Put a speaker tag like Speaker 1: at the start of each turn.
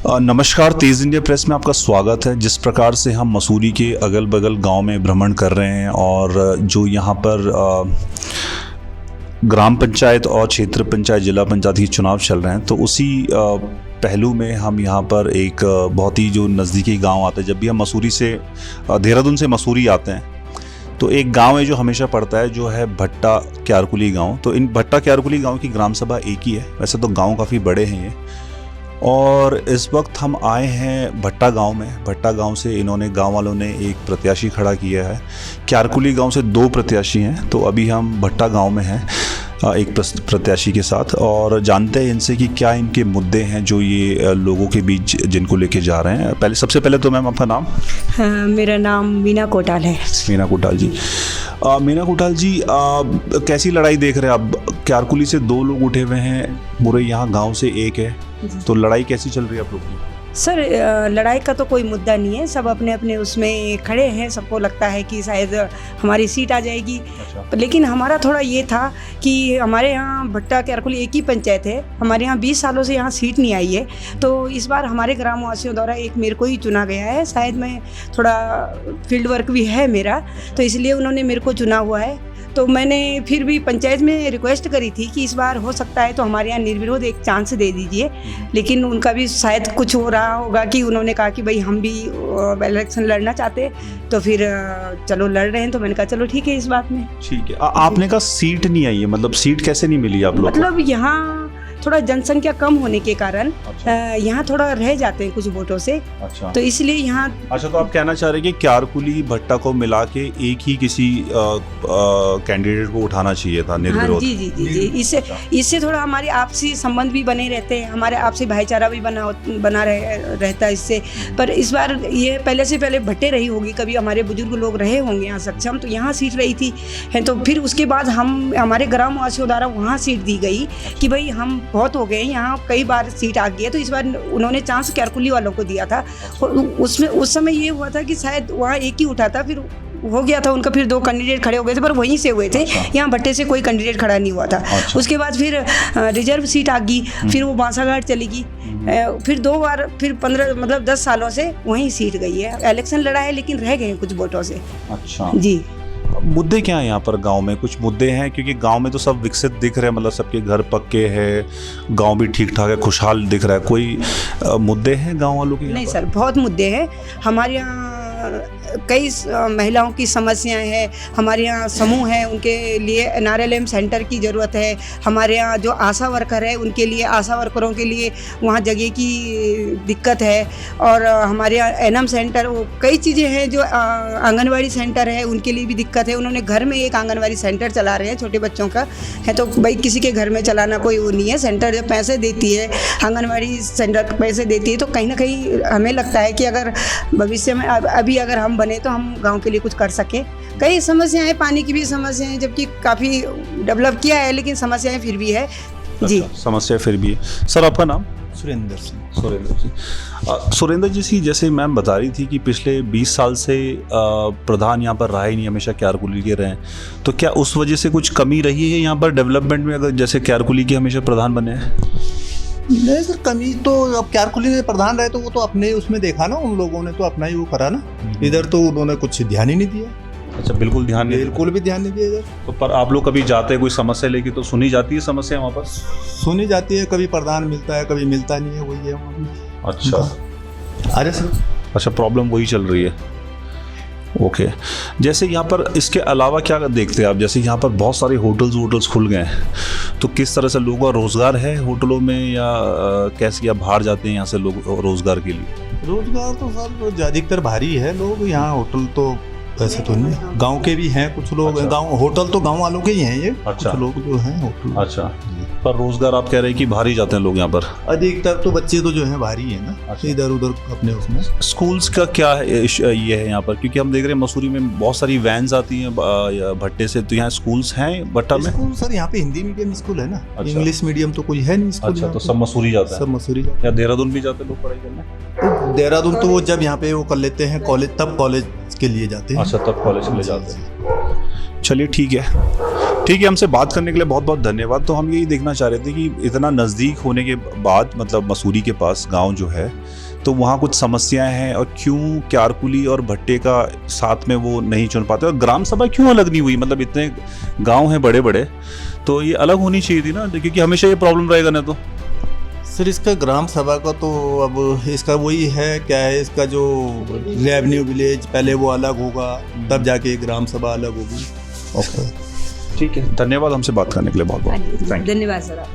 Speaker 1: नमस्कार, तेज़ India press में आपका स्वागत है। जिस प्रकार से हम मसूरी के अगल बगल गांव में भ्रमण कर रहे हैं और जो यहाँ पर ग्राम पंचायत और क्षेत्र पंचायत जिला पंचायत के चुनाव चल रहे हैं, तो उसी पहलू में हम यहाँ पर एक बहुत ही जो नज़दीकी गांव आता है। जब भी हम मसूरी से देहरादून से मसूरी आते हैं तो एक गांव है जो हमेशा पड़ता है, जो है भट्टा क्यारकुली गांव। तो इन भट्टा क्यारकुली गांव की ग्राम सभा एक ही है। वैसे तो गांव काफ़ी बड़े हैं ये, और इस वक्त हम आए हैं भट्टा गांव में। भट्टा गांव से इन्होंने, गांव वालों ने एक प्रत्याशी खड़ा किया है। क्यारकुली गांव से 2 प्रत्याशी हैं, तो अभी हम भट्टा गांव में हैं एक प्रत्याशी के साथ, और जानते हैं इनसे कि क्या इनके मुद्दे हैं जो ये लोगों के बीच जिनको लेके जा रहे हैं। सबसे पहले तो मैम आपका नाम?
Speaker 2: मेरा नाम मीना कोटाल है।
Speaker 1: मीना कोटाल जी। मीना कोटाल जी, कैसी लड़ाई देख रहे हैं आप? क्यारकुली से 2 लोग उठे हुए हैं, पूरे यहाँ गांव से 1 है, तो लड़ाई कैसी चल रही है आप लोग की?
Speaker 2: सर, लड़ाई का तो कोई मुद्दा नहीं है। सब अपने अपने उसमें खड़े हैं। सबको लगता है कि शायद हमारी सीट आ जाएगी। अच्छा। लेकिन हमारा थोड़ा ये था कि हमारे यहाँ भट्टा क्यारकुली एक ही पंचायत है। हमारे यहाँ 20 सालों से यहाँ सीट नहीं आई है, तो इस बार हमारे ग्रामवासियों द्वारा एक मेरे को ही चुना गया है। शायद मैं थोड़ा फील्ड वर्क भी है मेरा, तो इसलिए उन्होंने मेरे को चुना हुआ है। तो मैंने फिर भी पंचायत में रिक्वेस्ट करी थी कि इस बार हो सकता है तो हमारे यहाँ निर्विरोध एक चांस दे दीजिए, लेकिन उनका भी शायद कुछ हो रहा होगा कि उन्होंने कहा कि भाई हम भी इलेक्शन लड़ना चाहते, तो फिर चलो लड़ रहे हैं। तो मैंने कहा चलो ठीक है इस बात में। ठीक है।
Speaker 1: आपने कहा सीट नहीं आई है, मतलब सीट कैसे नहीं मिली आप लोग?
Speaker 2: मतलब यहाँ थोड़ा जनसंख्या कम होने के कारण यहाँ थोड़ा रह जाते हैं कुछ वोटों से। अच्छा। तो इसलिए यहाँ।
Speaker 1: अच्छा, तो आप कहना चाह रहे हैं कि क्यारकुली भट्टा को मिला के एक ही किसी कैंडिडेट को उठाना चाहिए था निर्विरोध?
Speaker 2: जी जी जी जी। इससे थोड़ा हमारे आपसी संबंध भी बने रहते हैं, हमारे आपसी भाईचारा भी बना रहता है इससे। पर इस बार ये पहले से पहले भट्टे रही होगी, कभी हमारे बुजुर्ग लोग रहे होंगे यहाँ सक्षम, तो यहाँ सीट रही थी है। तो फिर उसके बाद हमारे ग्रामवासियों द्वारा वहाँ सीट दी गई कि भाई हम बहुत हो गए, यहाँ कई बार सीट आ गई है। तो इस बार उन्होंने चांस क्यारकुली वालों को दिया था। उसमें उस समय ये हुआ था कि शायद वहाँ एक ही उठा था, फिर हो गया था उनका, फिर 2 कैंडिडेट खड़े हो गए थे, पर वहीं से हुए थे। यहाँ भट्टे से कोई कैंडिडेट खड़ा नहीं हुआ था। उसके बाद फिर रिजर्व सीट आ गई, फिर वो बांसाघाट चली गई, फिर 2 बार, फिर 15 मतलब 10 सालों से वहीं सीट गई है। इलेक्शन लड़ा है लेकिन रह गए कुछ वोटों से।
Speaker 1: अच्छा
Speaker 2: जी।
Speaker 1: मुद्दे क्या हैं यहाँ पर गांव में? कुछ मुद्दे हैं, क्योंकि गांव में तो सब विकसित दिख रहे हैं, मतलब सबके घर पक्के हैं, गांव भी ठीक ठाक है, खुशहाल दिख रहा है। कोई मुद्दे हैं गांव वालों के?
Speaker 2: नहीं सर, बहुत मुद्दे हैं हमारे यहाँ। कई महिलाओं की समस्याएं हैं हमारे यहाँ। समूह है, उनके लिए NRLM सेंटर की ज़रूरत है। हमारे यहाँ जो आशा वर्कर है उनके लिए, आशा वर्करों के लिए वहाँ जगह की दिक्कत है। और हमारे यहाँ NM सेंटर, वो कई चीज़ें हैं। जो आंगनवाड़ी सेंटर है उनके लिए भी दिक्कत है। उन्होंने घर में एक आंगनवाड़ी सेंटर चला रहे हैं, छोटे बच्चों का है। तो भाई किसी के घर में चलाना कोई वो नहीं है। सेंटर जब पैसे देती है, आंगनवाड़ी सेंटर पैसे देती है, तो कहीं ना कहीं हमें लगता है कि अगर भविष्य में अभी अगर हम बने तो हम गांव के लिए कुछ कर सके। कई समस्याएं हैं, पानी की भी समस्या है, जबकि काफ़ी डेवलप किया है, लेकिन समस्याएं फिर भी है। जी।
Speaker 1: समस्या फिर भी है। सर, आपका नाम?
Speaker 3: सुरेंद्र सिंह।
Speaker 1: सुरेंद्र जी, जैसे मैम बता रही थी कि पिछले 20 साल से प्रधान यहाँ पर रहा ही नहीं, हमेशा क्यारकुली के रहे, तो क्या उस वजह से कुछ कमी रही है यहाँ पर डेवलपमेंट में, अगर जैसे क्यारकुली के हमेशा प्रधान बने हैं?
Speaker 3: नहीं सर, कमी तो अब क्यारकुली में प्रधान रहे तो वो तो अपने उसमें देखा ना, उन लोगों ने तो अपना ही वो करा ना। इधर तो उन्होंने कुछ ध्यान ही नहीं दिया।
Speaker 1: अच्छा, बिल्कुल ध्यान नहीं?
Speaker 3: बिल्कुल भी ध्यान नहीं दिया इधर।
Speaker 1: तो पर आप लोग कभी जाते हैं कोई समस्या लेके, तो सुनी जाती है समस्या वहाँ पर?
Speaker 3: सुनी जाती है, कभी प्रधान मिलता है, कभी मिलता नहीं है, वही है वहाँ।
Speaker 1: अच्छा।
Speaker 3: अरे सर,
Speaker 1: अच्छा, प्रॉब्लम वही चल रही है। ओके। जैसे यहाँ पर इसके अलावा क्या देखते हैं आप? जैसे यहाँ पर बहुत सारे होटल्स खुल गए हैं, तो किस तरह से लोगों का रोज़गार है होटलों में, या कैसे, या बाहर जाते हैं यहाँ से लोग रोज़गार के लिए?
Speaker 3: रोज़गार तो सर अधिकतर भारी है लोग यहाँ। होटल तो वैसे तो नहीं, गांव के भी हैं कुछ लोग। अच्छा। गांव होटल तो गांव वालों के ही हैं ये। अच्छा। कुछ लोग जो हैं होटल।
Speaker 1: अच्छा, पर रोजगार आप कह रहे हैं कि भारी जाते हैं लोग यहाँ पर?
Speaker 3: अधिकतर तो बच्चे तो जो हैं भारी है ना। अच्छा। इधर उधर अपने उसमें।
Speaker 1: स्कूल्स का क्या है ये है यहाँ पर? क्योंकि हम देख रहे हैं मसूरी में बहुत सारी वैन्स आती हैं भट्टे से, तो यहाँ स्कूल्स हैं भट्टा में?
Speaker 3: स्कूल सर यहाँ पे हिंदी मीडियम स्कूल है ना। अच्छा। इंग्लिश मीडियम तो कोई है नहीं स्कूल।
Speaker 1: अच्छा, तो सब मसूरी जाते हैं?
Speaker 3: सब मसूरी जाते हैं।
Speaker 1: या देहरादून भी जाते हैं लोग पढ़ाई करने?
Speaker 3: देहरादून तो वो जब यहाँ पे वो कर लेते हैं कॉलेज, तब कॉलेज के लिए जाते हैं।
Speaker 1: अच्छा, तब कॉलेज के लिए जाते हैं। चलिए ठीक है। ठीक है, हमसे बात करने के लिए बहुत बहुत धन्यवाद। तो हम यही देखना चाह रहे थे कि इतना नज़दीक होने के बाद, मतलब मसूरी के पास गांव जो है, तो वहाँ कुछ समस्याएं हैं और क्यों क्यारकुली और भट्टे का साथ में वो नहीं चुन पाते, और ग्राम सभा क्यों अलग नहीं हुई? मतलब इतने गांव हैं बड़े बड़े, तो ये अलग होनी चाहिए थी ना, क्योंकि हमेशा ये प्रॉब्लम रहेगा ना। तो
Speaker 3: सर इसका ग्राम सभा का तो अब इसका वही है, क्या है, इसका जो रेवेन्यू विलेज पहले वो अलग होगा, तब जाके ग्राम सभा अलग होगी। ओके,
Speaker 1: ठीक है, धन्यवाद हमसे बात करने के लिए बहुत बहुत।
Speaker 2: धन्यवाद सर। आप